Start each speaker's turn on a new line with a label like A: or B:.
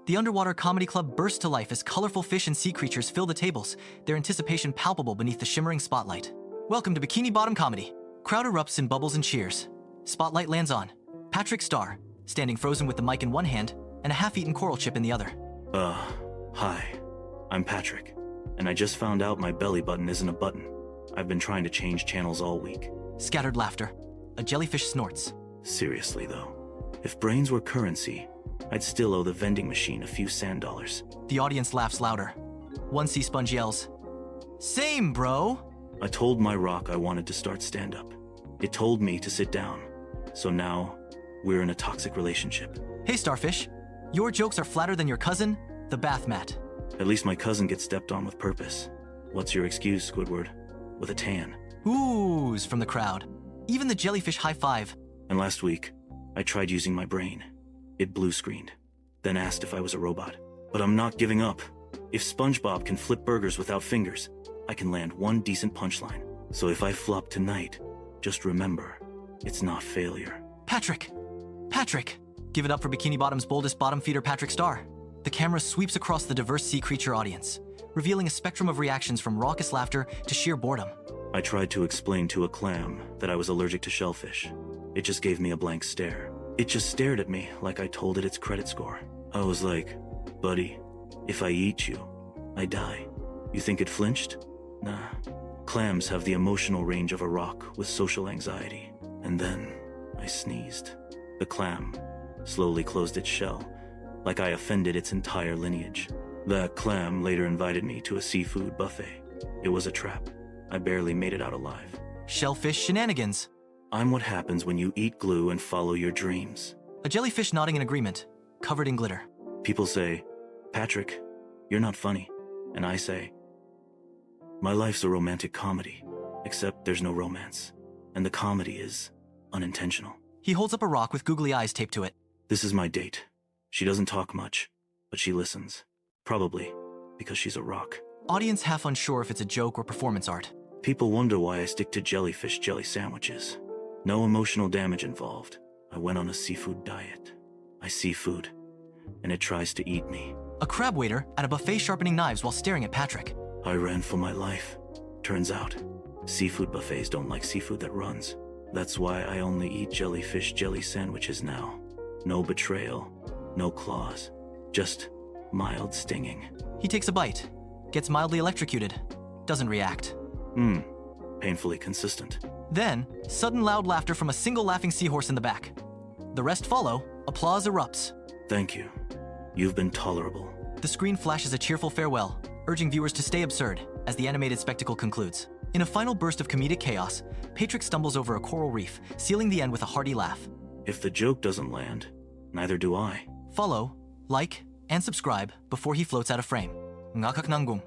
A: The underwater comedy club bursts to life as colorful fish and sea creatures fill the tables, their anticipation palpable beneath the shimmering spotlight. Welcome to Bikini Bottom Comedy. Crowd erupts in bubbles and cheers. Spotlight lands on Patrick Starr, standing frozen with the mic in one hand and a half-eaten coral chip in the other.
B: Hi. I'm Patrick, and I just found out my belly button isn't a button. I've been trying to change channels all week.
A: Scattered laughter. A jellyfish snorts.
B: Seriously, though, if brains were currency, I'd still owe the vending machine a few sand dollars.
A: The audience laughs louder. One sea sponge yells, "Same, bro!"
B: I told my rock I wanted to start stand-up. It told me to sit down. So now, we're in a toxic relationship.
A: Hey, Starfish. Your jokes are flatter than your cousin, the bath mat.
B: At least my cousin gets stepped on with purpose. What's your excuse, Squidward? With a tan.
A: Oohs from the crowd. Even the jellyfish high-five.
B: And last week, I tried using my brain. It blue-screened, then asked if I was a robot. But I'm not giving up. If SpongeBob can flip burgers without fingers, I can land one decent punchline. So if I flop tonight, just remember, it's not failure.
A: Patrick! Patrick! Give it up for Bikini Bottom's boldest bottom feeder, Patrick Starr. The camera sweeps across the diverse sea creature audience, revealing a spectrum of reactions from raucous laughter to sheer boredom.
B: I tried to explain to a clam that I was allergic to shellfish. It just gave me a blank stare. It just stared at me like I told it its credit score. I was like, buddy, if I eat you, I die. You think it flinched? Nah. Clams have the emotional range of a rock with social anxiety. And then I sneezed. The clam slowly closed its shell, like I offended its entire lineage. That clam later invited me to a seafood buffet. It was a trap. I barely made it out alive.
A: Shellfish shenanigans.
B: I'm what happens when you eat glue and follow your dreams.
A: A jellyfish nodding in agreement, covered in glitter.
B: People say, Patrick, you're not funny. And I say, my life's a romantic comedy, except there's no romance. And the comedy is unintentional.
A: He holds up a rock with googly eyes taped to it.
B: This is my date. She doesn't talk much, but she listens. Probably because she's a rock.
A: Audience half unsure if it's a joke or performance art.
B: People wonder why I stick to jellyfish jelly sandwiches. No emotional damage involved. I went on a seafood diet. I see food, and it tries to eat me.
A: A crab waiter at a buffet sharpening knives while staring at Patrick.
B: I ran for my life. Turns out, seafood buffets don't like seafood that runs. That's why I only eat jellyfish jelly sandwiches now. No betrayal, no claws, just mild stinging.
A: He takes a bite, gets mildly electrocuted, doesn't react.
B: Painfully consistent.
A: Then, sudden loud laughter from a single laughing seahorse in the back. The rest follow, applause erupts.
B: Thank you. You've been tolerable.
A: The screen flashes a cheerful farewell, urging viewers to stay absurd as the animated spectacle concludes. In a final burst of comedic chaos, Patrick stumbles over a coral reef, sealing the end with a hearty laugh.
B: If the joke doesn't land, neither do I.
A: Follow, like, and subscribe before he floats out of frame. Ngakak Nanggung.